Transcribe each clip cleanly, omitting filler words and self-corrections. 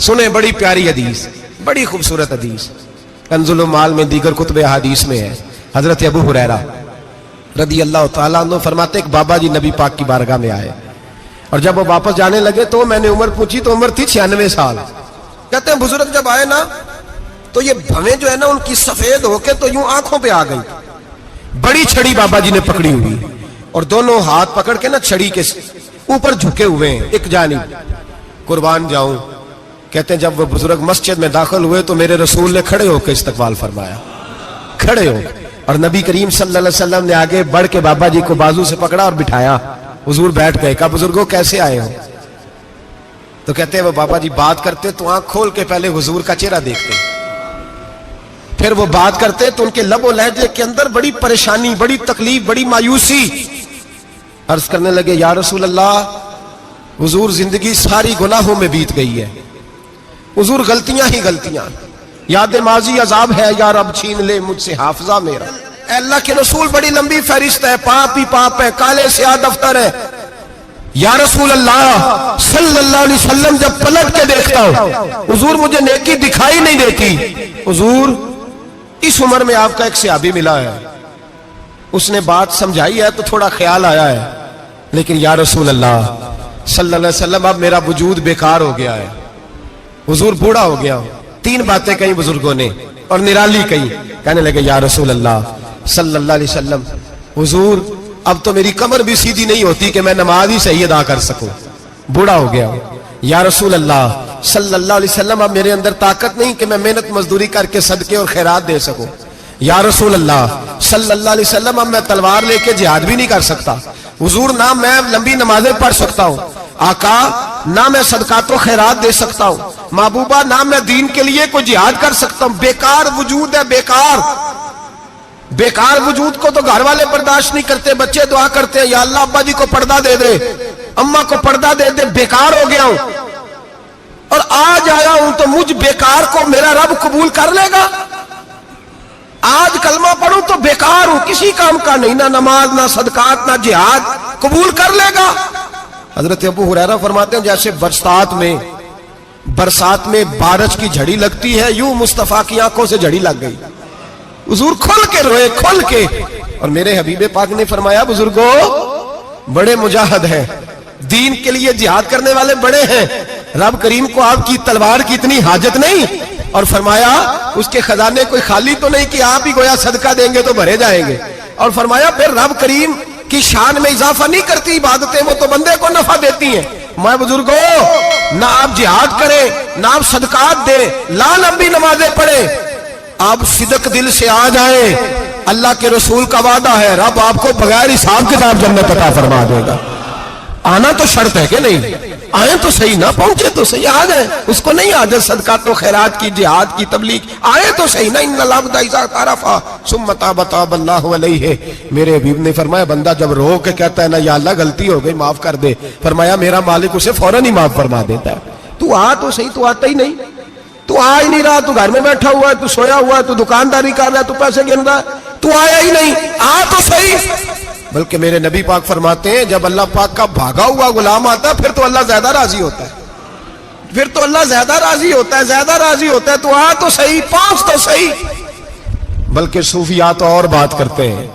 سنیں بڑی پیاری حدیث، بڑی خوبصورت حدیث، کنزُ المال میں دیگر کتب احادیث میں ہے۔ حضرت ابو ہریرہ رضی اللہ تعالیٰ عنہ فرماتے ایک بابا جی نبی پاک کی بارگاہ میں آئے، اور جب وہ واپس جانے لگے تو میں نے عمر پوچھی تو عمر تھی 96 سال۔ کہتے ہیں بزرگ جب آئے نا تو یہ بھویں جو ہے نا ان کی سفید ہو کے تو یوں آنکھوں پہ آ گئی، بڑی چھڑی بابا جی نے پکڑی ہوئی اور دونوں ہاتھ پکڑ کے نا چھڑی کے اوپر جھکے ہوئے ہیں ایک جانب، قربان جاؤں۔ کہتے ہیں جب وہ بزرگ مسجد میں داخل ہوئے تو میرے رسول نے کھڑے ہو کے استقبال فرمایا، کھڑے ہو، اور نبی کریم صلی اللہ علیہ وسلم نے آگے بڑھ کے بابا جی کو بازو سے پکڑا اور بٹھایا۔ حضور بیٹھ گئے، کہا بزرگوں کیسے آئے ہو؟ تو کہتے ہیں وہ بابا جی بات کرتے تو آنکھ کھول کے پہلے حضور کا چہرہ دیکھتے، پھر وہ بات کرتے تو ان کے لب و لہجے کے اندر بڑی پریشانی، بڑی تکلیف، بڑی مایوسی۔ عرض کرنے لگے یا رسول اللہ، حضور زندگی ساری گناہوں میں بیت گئی ہے، حضور غلطیاں ہی غلطیاں، یاد ماضی عذاب ہے، یا رب چھین لے مجھ سے حافظہ میرا۔ اے اللہ کے رسول بڑی لمبی فہرست ہے، پاپ ہی پاپ ہے، کالے سیاہ دفتر ہے۔ یا رسول اللہ صلی اللہ علیہ وسلم جب پلٹ کے دیکھتا ہوں حضور مجھے نیکی دکھائی نہیں دیتی۔ حضور اس عمر میں آپ کا ایک صحابی ملا ہے، اس نے بات سمجھائی ہے تو تھوڑا خیال آیا ہے، لیکن یا رسول اللہ صلی اللہ علیہ وسلم اب میرا وجود بیکار ہو گیا ہے، حضور بوڑھا ہو گیا ہوں۔ تین باتیں کہیں بزرگوں نے اور نرالی کہیں، کہنے لگے یا رسول اللہ صلی اللہ علیہ وسلم، حضور اب تو میری کمر بھی سیدھی نہیں ہوتی کہ میں نماز ہی صحیح ادا کر سکوں، بوڑھا ہو گیا ہوں۔ یا رسول اللہ صلی اللہ علیہ وسلم اب میرے اندر طاقت نہیں کہ میں محنت مزدوری کر کے صدقے اور خیرات دے سکوں۔ یا رسول اللہ صلی اللہ علیہ وسلم اب میں تلوار لے کے جہاد بھی نہیں کر سکتا، حضور نہ میں لمبی نمازیں پڑھ سکتا ہوں، آقا نہ میں صدقات و خیرات دے سکتا ہوں، محبوبہ نہ میں دین کے لیے کوئی جہاد کر سکتا ہوں، بیکار وجود ہے، بیکار۔ بیکار وجود کو تو گھر والے برداشت نہیں کرتے، بچے دعا کرتے ہیں یا اللہ ابا جی کو پردہ دے دے، اماں کو پردہ دے دے، بیکار ہو گیا ہوں، اور آج آیا ہوں تو مجھ بیکار کو میرا رب قبول کر لے گا؟ آج کلمہ پڑھوں تو بیکار ہوں، کسی کام کا نہیں، نہ نماز نہ صدقات نہ جہاد، قبول کر لے گا؟ حضرت ابو ہریرہ فرماتے ہیں جیسے برسات میں بارش کی جھڑی لگتی ہے، یوں مصطفیٰ کی آنکھوں سے جھڑی لگ گئی، حضور کھل کے روئے، کھل کے۔ اور میرے حبیب پاک نے فرمایا بزرگوں بڑے مجاہد ہیں، دین کے لیے جہاد کرنے والے بڑے ہیں، رب کریم کو آپ کی تلوار کی اتنی حاجت نہیں، اور فرمایا اس کے خزانے کوئی خالی تو نہیں کہ آپ ہی گویا صدقہ دیں گے تو بھرے جائیں گے، اور فرمایا پھر رب کریم کی شان میں اضافہ نہیں کرتی عبادتیں، وہ تو بندے کو نفع دیتی ہیں۔ میں بزرگوں نہ آپ جہاد کریں نہ آپ صدقات دیں، لا لمبی نمازیں پڑھیں، آپ صدق دل سے آ جائیں، اللہ کے رسول کا وعدہ ہے رب آپ کو بغیر حساب کتاب جنت عطا فرما دے گا۔ آنا تو شرط ہے کہ نہیں؟ آئیں تو صحیح، نہ پہنچے تو صحیح، آ جائیں، اس کو نہیں آجائیں صدقات و خیرات کی، جہاد کی، تبلیغ، آئے تو صحیح نا۔ ان العبد اذا اعترف ثم تاب تاب اللہ علیہ، میرے حبیب نے فرمایا بندہ جب رو کے کہتا ہے نا یا اللہ غلطی ہو گئی معاف کر دے، فرمایا میرا مالک اسے فوراً ہی معاف فرما دیتا ہے۔ تو آ تو صحیح، تو آتا ہی نہیں، تو آ ہی نہیں رہا، تو گھر میں بیٹھا ہوا ہے، تو سویا ہوا ہے، تو دکانداری کر رہا ہے، تو پیسے گن رہا ہے، تو آیا ہی نہیں، آ تو صحیح۔ بلکہ میرے نبی پاک فرماتے ہیں جب اللہ پاک کا بھاگا ہوا غلام آتا ہے پھر تو اللہ زیادہ راضی ہوتا ہے، پھر تو اللہ زیادہ راضی ہوتا ہے، زیادہ راضی ہوتا ہے، تو آ تو صحیح، پہنچ تو صحیح۔ بلکہ صوفیات تو اور بات کرتے ہیں،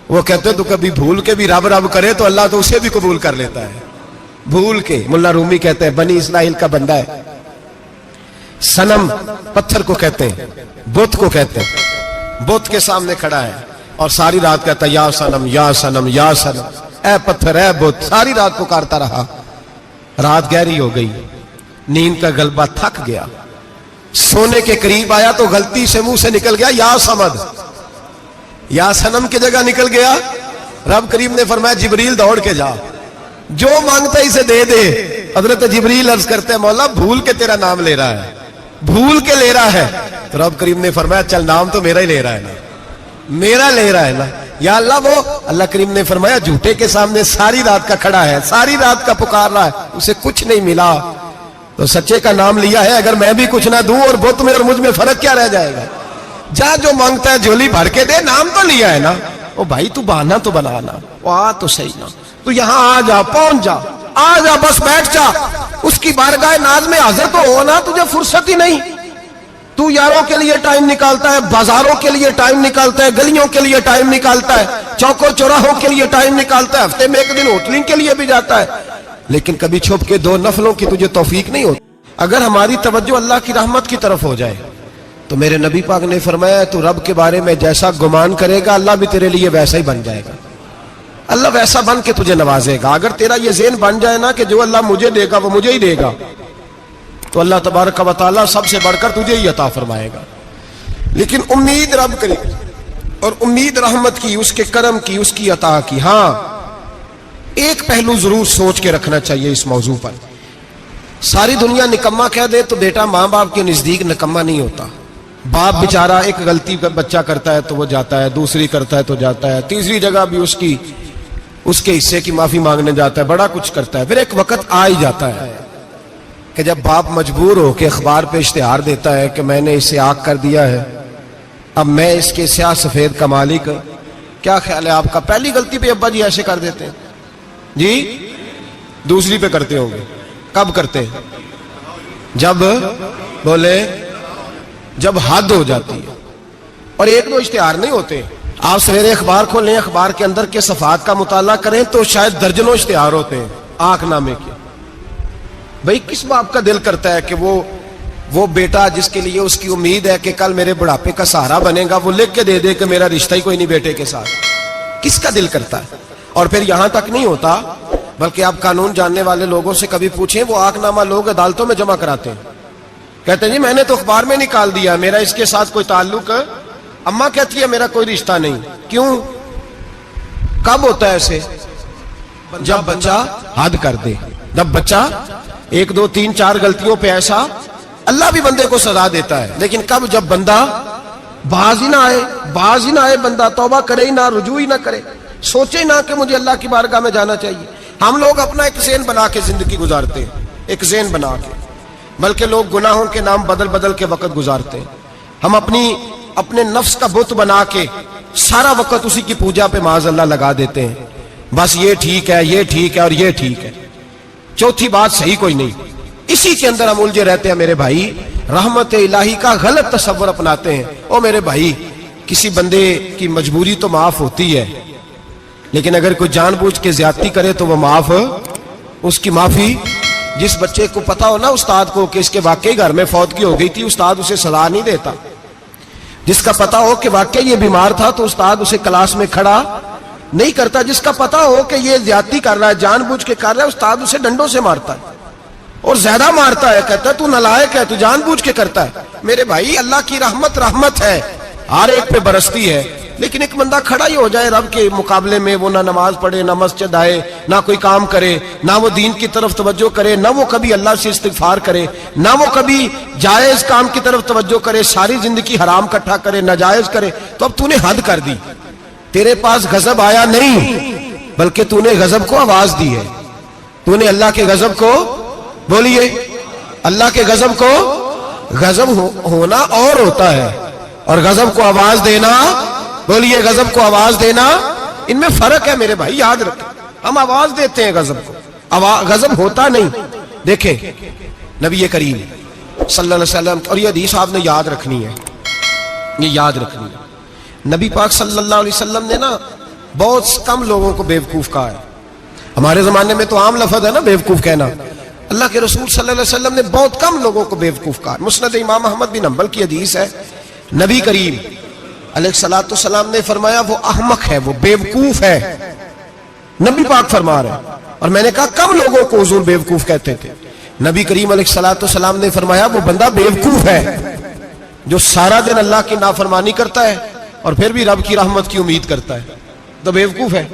وہ کہتے ہیں تو کبھی بھول کے بھی رب رب کرے تو اللہ تو اسے بھی قبول کر لیتا ہے، بھول کے۔ ملا رومی کہتے ہیں بنی اسرائیل کا بندہ ہے، صنم پتھر کو کہتے ہیں، بت کو کہتے ہیں، بت کے سامنے کھڑا ہے اور ساری رات کہتا ہے یا صنم یا صنم یا صنم، اے پتھر اے بت، ساری رات پکارتا رہا۔ رات گہری ہو گئی، نیند کا غلبہ تھک گیا، سونے کے قریب آیا تو غلطی سے منہ سے نکل گیا یا صمد، یا صنم کی جگہ نکل گیا۔ رب کریم نے فرمایا جبریل دوڑ کے جا، جو مانگتا اسے دے دے۔ حضرت جبریل عرض کرتے ہیں مولا بھول کے تیرا نام لے رہا ہے، بھول کے لے رہا ہے، تو رب کریم نے فرمایا چل نام تو میرا ہی لے رہا ہے نا، میرا لے رہا ہے نا، یا اللہ وہ۔ اللہ کریم نے فرمایا جھوٹے کے سامنے ساری رات کا کھڑا ہے، ساری رات کا پکار رہا ہے، اسے کچھ نہیں ملا، تو سچے کا نام لیا ہے، اگر میں بھی کچھ نہ دوں اور بت میں اور مجھ میں فرق کیا رہ جائے گا؟ جا جو مانگتا ہے جھولی بھر کے دے، نام تو لیا ہے نا۔ او بھائی تو بہانا تو بنانا، وہ آ تو صحیح نا، تو یہاں آ جا، پہنچ جا، آ جا بس بیٹھ جا, اس کی بارگاہ ناز میں حاضر تو ہونا, تجھے فرصت ہی نہیں. تو یاروں کے لیے ٹائم نکالتا ہے, بازاروں کے لیے ٹائم نکالتا ہے, گلیوں کے لیے ٹائم نکالتا ہے, چوکوں چوراہوں کے لیے ٹائم نکالتا ہے, ہفتے میں ایک دن ہوٹلنگ کے لیے بھی جاتا ہے, لیکن کبھی چھپ کے 2 نفلوں کی تجھے توفیق نہیں ہوتی. اگر ہماری توجہ اللہ کی رحمت کی طرف ہو جائے تو میرے نبی پاک نے فرمایا تو رب کے بارے میں جیسا گمان کرے گا اللہ بھی تیرے لیے ویسا ہی بن جائے گا. اللہ ویسا بن کے تجھے نوازے گا. اگر تیرا یہ ذہن بن جائے نا کہ جو اللہ مجھے دے گا وہ مجھے ہی دے گا, تو اللہ تبارک و تعالیٰ سب سے بڑھ کر تجھے ہی عطا فرمائے گا. لیکن امید رب کرے اور امید رحمت کی, اس کے کرم کی, اس کی عطا کی. ہاں ایک پہلو ضرور سوچ کے رکھنا چاہیے اس موضوع پر. ساری دنیا نکما کہہ دے تو بیٹا ماں باپ کے نزدیک نکما نہیں ہوتا. باپ بیچارہ ایک غلطی بچہ کرتا ہے تو وہ جاتا ہے, دوسری کرتا ہے تو جاتا ہے, تیسری جگہ بھی اس کے حصے کی معافی مانگنے جاتا ہے, بڑا کچھ کرتا ہے. پھر ایک وقت آ ہی جاتا ہے کہ جب باپ مجبور ہو کے اخبار پہ اشتہار دیتا ہے کہ میں نے اسے آگ کر دیا ہے, اب میں اس کے سیاہ سفید کا مالک. کیا خیال ہے آپ کا؟ پہلی غلطی پہ ابا جی ایسے کر دیتے ہیں جی, دوسری پہ کرتے ہوں گے. کب کرتے ہیں؟ جب بولے جب حد ہو جاتی ہے. اور ایک دو اشتہار نہیں ہوتے. آپ سویرے اخبار کھولیں, اخبار کے اندر کے صفحات کا مطالعہ کریں تو شاید درجنوں اشتہار ہوتے ہیں آنکھ نامے کے. بھئی کس باپ کا دل کرتا ہے کہ وہ بیٹا جس کے لیے اس کی امید ہے کہ کل میرے بڑھاپے کا سہارا بنے گا, وہ لکھ کے دے دے کہ میرا رشتہ ہی کوئی نہیں بیٹے کے ساتھ؟ کس کا دل کرتا ہے؟ اور پھر یہاں تک نہیں ہوتا, بلکہ آپ قانون جاننے والے لوگوں سے کبھی پوچھیں, وہ آنکھ نامہ لوگ عدالتوں میں جمع کراتے ہیں, کہتے ہیں جی میں نے تو اخبار میں نکال دیا, میرا اس کے ساتھ کوئی تعلق, اماں کہتی ہے میرا کوئی رشتہ نہیں. کیوں؟ کب ہوتا ہے ایسے؟ جب بچہ حد کر دے, جب بچہ 1 2 3 4 غلطیوں پہ ایسا, اللہ بھی بندے کو سزا دیتا ہے, لیکن کب؟ جب بندہ باز ہی نہ آئے, بندہ توبہ کرے ہی نہ, رجوع ہی نہ کرے, سوچے نہ کہ مجھے اللہ کی بارگاہ میں جانا چاہیے. ہم لوگ اپنا ایک ذہن بنا کے زندگی گزارتے ہیں, ایک ذہن بنا کے, بلکہ لوگ گناہوں کے نام بدل کے وقت گزارتے ہیں. ہم اپنے نفس کا بت بنا کے سارا وقت اسی کی پوجا پہ معاذ اللہ لگا دیتے ہیں. بس یہ ٹھیک ہے, یہ ٹھیک ہے اور یہ ٹھیک ہے, چوتھی بات صحیح کوئی نہیں. اسی کے اندر ہم الجھے رہتے ہیں میرے بھائی, رحمت الہی کا غلط تصور اپناتے ہیں. او میرے بھائی, کسی بندے کی مجبوری تو معاف ہوتی ہے, لیکن اگر کوئی جان بوجھ کے زیادتی کرے تو وہ معاف, اس کی معافی. جس بچے کو پتا ہو نا استاد کو کہ اس کے واقعی گھر میں فوتگی ہو گئی تھی, استاد اسے سزا نہیں دیتا. جس کا پتا ہو کہ واقعی یہ بیمار تھا تو استاد اسے کلاس میں کھڑا نہیں کرتا. جس کا پتا ہو کہ یہ زیادتی کر رہا ہے, جان بوجھ کے کر رہا ہے, استاد اسے ڈنڈوں سے مارتا ہے اور زیادہ مارتا ہے, کہتا ہے تو نالائق ہے, تو جان بوجھ کے کرتا ہے. میرے بھائی اللہ کی رحمت ہے, ہر ایک پہ برستی ہے, لیکن ایک بندہ کھڑا ہی ہو جائے رب کے مقابلے میں, وہ نہ نماز پڑھے, نہ مسجد آئے, نہ کوئی کام کرے, نہ وہ دین کی طرف توجہ کرے, نہ وہ کبھی اللہ سے استغفار کرے, نہ وہ کبھی جائز کام کی طرف توجہ کرے, ساری زندگی حرام کٹھا کرے, ناجائز کرے, تو اب تو نے حد کر دی. تیرے پاس غضب آیا نہیں, بلکہ تو نے غضب کو آواز دی ہے. تو نے اللہ کے غضب کو, بولیے, اللہ کے غضب کو, غضب ہونا اور ہوتا ہے اور غضب کو آواز دینا, بولیے, غضب کو آواز دینا, ان میں فرق ہے میرے بھائی, یاد رکھیں. ہم آواز دیتے ہیں غضب کو, غضب ہوتا نہیں. دیکھیں نبی کریم صلی اللہ علیہ وسلم, اور یہ حدیث آپ نے یاد رکھنی ہے, یہ یاد رکھنی ہے. نبی پاک صلی اللہ علیہ وسلم نے نا بہت کم لوگوں کو بیوقوف کہا ہے. ہمارے زمانے میں تو عام لفظ ہے نا بیوقوف کہنا. اللہ کے رسول صلی اللہ علیہ وسلم نے بہت کم لوگوں کو بیوقوف کہا. مسند امام احمد بن حنبل کی حدیث ہے, نبی کریم علیہ الصلوۃ والسلام نے فرمایا وہ احمق ہے, وہ بیوقوف ہے. نبی پاک فرما رہے ہیں, اور میں نے کہا کم لوگوں کو حضور بیوقوف کہتے تھے. نبی کریم علیہ الصلوۃ والسلام نے فرمایا وہ بندہ بیوقوف ہے جو سارا دن اللہ کی نافرمانی کرتا ہے اور پھر بھی رب کی رحمت کی امید کرتا ہے, تو بیوقوف ہے.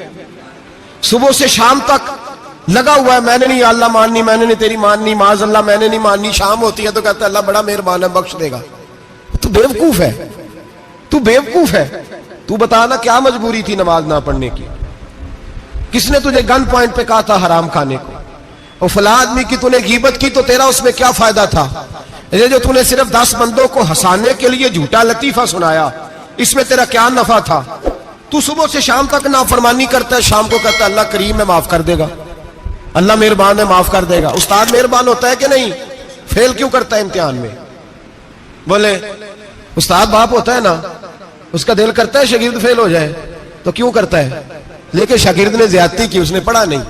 صبح سے شام تک لگا ہوا ہے, میں نے نہیں اللہ ماننی, میں نے نہیں تیری ماننی, معاذ اللہ میں نے نہیں ماننی. شام ہوتی ہے تو کہتا ہے اللہ بڑا مہربان ہے, بخش دے گا. تو بیوقوف ہے, تو بیوقوف ہے. تو بتانا کیا مجبوری تھی نماز نہ پڑھنے کی؟ کس نے تجھے گن پوائنٹ پہ کہا تھا حرام کھانے کو؟ اور فلاں آدمی کی تو نے غیبت کی تو تیرا اس میں کیا فائدہ تھا؟ یہ جو تو نے صرف 10 بندوں کو ہنسانے کے لیے جھوٹا لطیفہ سنایا, اس میں تیرا کیا نفع تھا؟ تو صبح سے شام تک نافرمانی کرتا ہے, شام کو کہتا ہے اللہ کریم میں معاف کر دے گا. اللہ مہربان ہے معاف کر دے گا. استاد مہربان ہوتا ہے کہ نہیں؟ فیل کیوں کرتا ہے امتحان میں؟ بولے استاد باپ ہوتا ہے نا, اس کا دل کرتا ہے شاگرد فیل ہو جائے, تو کیوں کرتا ہے؟ لیکن شاگرد نے زیادتی کی, اس نے پڑھا نہیں.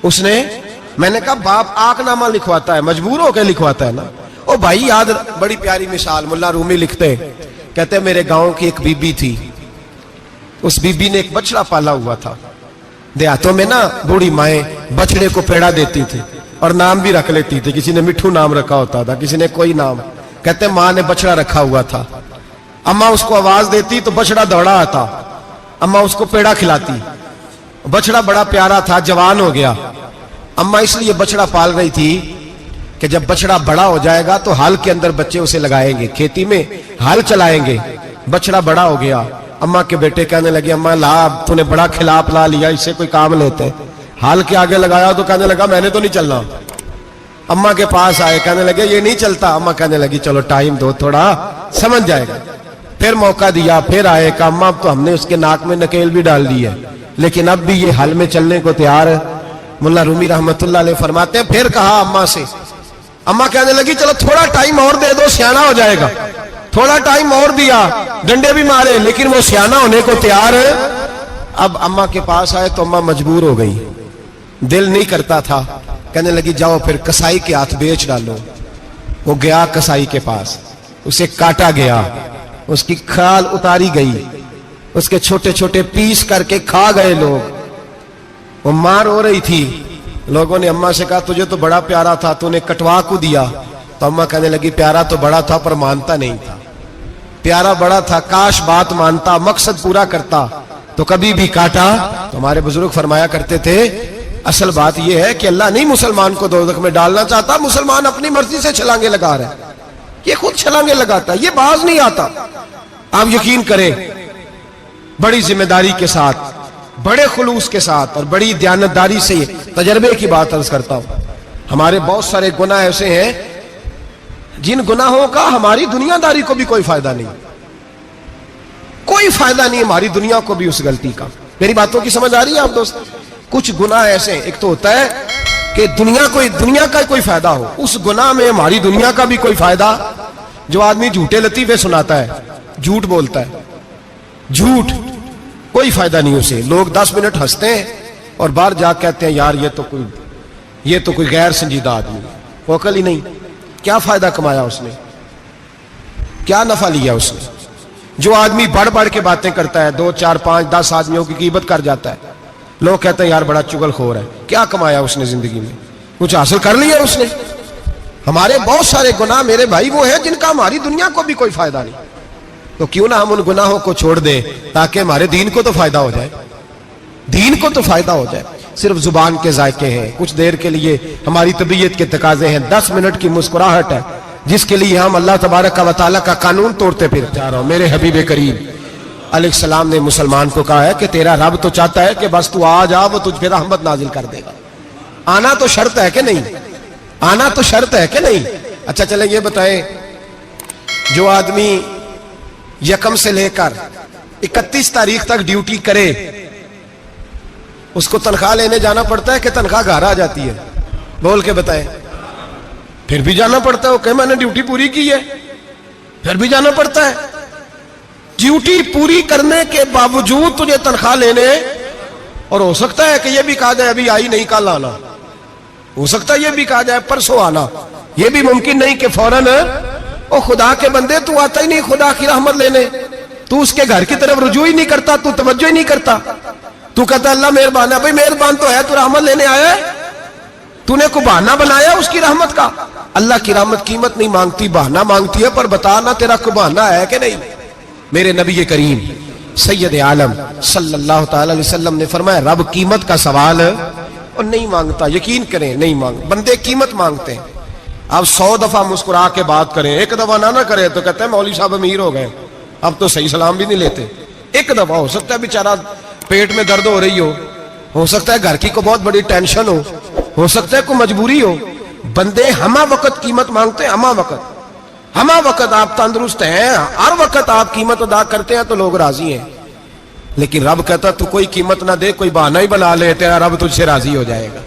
اس نے, میں نے کہا باپ آنکھ نامہ لکھواتا ہے, مجبور ہو کے لکھواتا ہے نا. او بھائی یاد, بڑی پیاری مثال ملا رومی لکھتے, کہتے میرے گاؤں کی ایک بی بی تھی, اس بی بی نے ایک بچڑا پالا ہوا تھا. دیہاتوں میں نا بوڑھی مائیں بچڑے کو پیڑا دیتی تھی اور نام بھی رکھ لیتی تھی. کسی نے مٹھو نام رکھا ہوتا تھا, کسی نے کوئی نام. کہتے ماں نے بچڑا رکھا ہوا تھا, اماں اس کو آواز دیتی تو بچڑا دوڑا آتا, اماں اس کو پیڑا کھلاتی. بچڑا بڑا پیارا تھا, جوان ہو گیا. اماں اس لیے بچڑا پال رہی تھی کہ جب بچڑا بڑا ہو جائے گا تو ہل کے اندر بچے اسے لگائیں گے, کھیتی میں ہل چلائیں گے. بچڑا بڑا ہو گیا, اماں کے بیٹے کہنے لگے اماں لا, تو نے بڑا کھلا پلا لیا, اس سے کوئی کام لیتے. ہل کے آگے لگایا تو کہنے لگا میں نے تو نہیں چلنا. اماں کے پاس آئے, کہنے لگے یہ نہیں چلتا. اماں کہنے لگی چلو ٹائم دو تھوڑا, سمجھ جائے گا. پھر موقع دیا, پھر آئے, کہا اماں اب تو ہم نے اس کے ناک میں نکیل بھی ڈال دی ہے, لیکن اب بھی یہ حل میں چلنے کو تیار ہے. ملا رومی رحمت اللہ علیہ فرماتے ہیں پھر کہا اماں سے, اماں کہنے لگی چلو تھوڑا ٹائم اور دے دو, سیانا ہو جائے گا. تھوڑا ٹائم اور دیا, ڈنڈے بھی مارے, لیکن وہ سیانا ہونے کو تیار ہے. اب اماں کے پاس آئے تو اماں مجبور ہو گئی, دل نہیں کرتا تھا. کہنے لگی جاؤ پھر کسائی کے ہاتھ بیچ ڈالو. وہ گیا کسائی کے پاس, اسے کاٹا گیا, اس کی کھال اتاری گئی, اس کے چھوٹے چھوٹے پیس کر کے کھا گئے لوگ. وہ مار ہو رہی تھی. لوگوں نے اماں سے کہا تجھے تو بڑا پیارا تھا, تو نے کٹوا کو دیا. تو اماں کہنے لگی پیارا تو بڑا تھا پر مانتا نہیں تھا. پیارا بڑا تھا, کاش بات مانتا, مقصد پورا کرتا تو کبھی بھی کاٹا. تو ہمارے بزرگ فرمایا کرتے تھے اصل بات یہ ہے کہ اللہ نہیں مسلمان کو دوزخ میں ڈالنا چاہتا, مسلمان اپنی مرضی سے چھلانگے لگا رہا ہے, یہ خود چھلانگے لگاتا ہے, یہ باز نہیں آتا. آپ یقین کریں بڑی ذمہ داری کے ساتھ, بڑے خلوص کے ساتھ اور بڑی دیانتداری سے تجربے کی بات عرض کرتا ہوں. ہمارے بہت سارے گناہ ایسے ہیں جن گناہوں کا ہماری دنیا داری کو بھی کوئی فائدہ نہیں, کوئی فائدہ نہیں ہماری دنیا کو بھی اس غلطی کا. میری باتوں کی سمجھ آ رہی ہے آپ دوست؟ کچھ گناہ ایسے ہیں, ایک تو ہوتا ہے کہ دنیا کا کوئی فائدہ ہو, اس گناہ میں ہماری دنیا کا بھی کوئی فائدہ. جو آدمی جھوٹے لطیفے سناتا ہے, جھوٹ بولتا ہے, جھوٹ کوئی فائدہ نہیں اسے. لوگ 10 منٹ ہنستے ہیں اور باہر جا کہتے ہیں یار یہ تو کوئی غیر سنجیدہ آدمی, وہ عقل ہی نہیں. کیا فائدہ کمایا اس نے, کیا نفع لیا اس نے؟ جو آدمی بڑھ بڑھ کے باتیں کرتا ہے, 2 4 5 10 آدمیوں کی غیبت کر جاتا ہے, لوگ کہتے ہیں یار بڑا چغل خور ہے. کیا کمایا اس نے زندگی میں؟ کچھ حاصل کر لیا اس نے؟ ہمارے بہت سارے گناہ میرے بھائی وہ ہیں جن کا ہماری دنیا کو بھی کوئی فائدہ نہیں. تو کیوں نہ ہم ان گناہوں کو چھوڑ دیں تاکہ ہمارے دین کو تو فائدہ ہو جائے, دین کو تو فائدہ ہو جائے. صرف زبان کے ذائقے ہیں, کچھ دیر کے لیے ہماری طبیعت کے تقاضے ہیں, 10 منٹ کی مسکراہٹ ہے جس کے لیے ہم اللہ تبارک و تعالیٰ کا قانون توڑتے پھر جا رہا ہوں. میرے حبیب کریم علیہ السلام نے مسلمان کو کہا ہے کہ تیرا رب تو چاہتا ہے کہ بس تو آ جا, وہ تجھ پہ رحمت نازل کر دے گا. آنا تو شرط ہے کہ نہیں, آنا تو شرط ہے کہ نہیں. اچھا چلیں یہ بتائیں, جو آدمی 1 سے لے کر 31 تاریخ تک ڈیوٹی کرے اس کو تنخواہ لینے جانا پڑتا ہے کہ تنخواہ گھر آ جاتی ہے؟ بول کے بتائیں. پھر بھی جانا پڑتا ہے, وہ کہ میں نے ڈیوٹی پوری کی ہے, پھر بھی جانا پڑتا ہے. ڈیوٹی پوری کرنے کے باوجود تجھے تنخواہ لینے, اور ہو سکتا ہے کہ یہ بھی کہا جائے ابھی آئی نہیں کل آنا, ہو سکتا ہے یہ بھی کہا جائے پرسوں آنا, یہ بھی ممکن نہیں کہ فوراً او خدا کے بندے تو آتا ہی نہیں خدا کی رحمت لینے, تو اس کے گھر کی طرف رجوع ہی نہیں کرتا, تو توجہ ہی نہیں کرتا, تو کہتا اللہ مہربان ہے. بھائی مہربان تو ہے, تو رحمت لینے آیا ہے, تو نے کو بہانہ بنایا اس کی رحمت کا. اللہ کی رحمت قیمت نہیں مانگتی, بہانہ مانگتی ہے. پر بتا نا تیرا کو بہانہ ہے کہ نہیں. میرے نبی کریم سید عالم صلی اللہ تعالی علیہ وسلم نے فرمایا رب قیمت کا سوال اور نہیں مانگتا. یقین کریں نہیں مانگ, بندے قیمت مانگتے ہیں. آپ 100 دفعہ مسکرا کے بات کریں, ایک دفعہ نہ کرے تو کہتے ہیں مولوی صاحب امیر ہو گئے, اب تو صحیح سلام بھی نہیں لیتے. ایک دفعہ ہو سکتا ہے بیچارہ پیٹ میں درد ہو رہی ہو سکتا ہے گھر کی کو بہت بڑی ٹینشن ہو سکتا ہے کوئی مجبوری ہو. بندے ہمہ وقت قیمت مانگتے ہیں, ہمہ وقت آپ تندرست ہیں, ہر وقت آپ قیمت ادا کرتے ہیں تو لوگ راضی ہیں. لیکن رب کہتا تو کوئی قیمت نہ دے, کوئی بہانہ ہی بنا لے, تیرا رب تجھ سے راضی ہو جائے گا.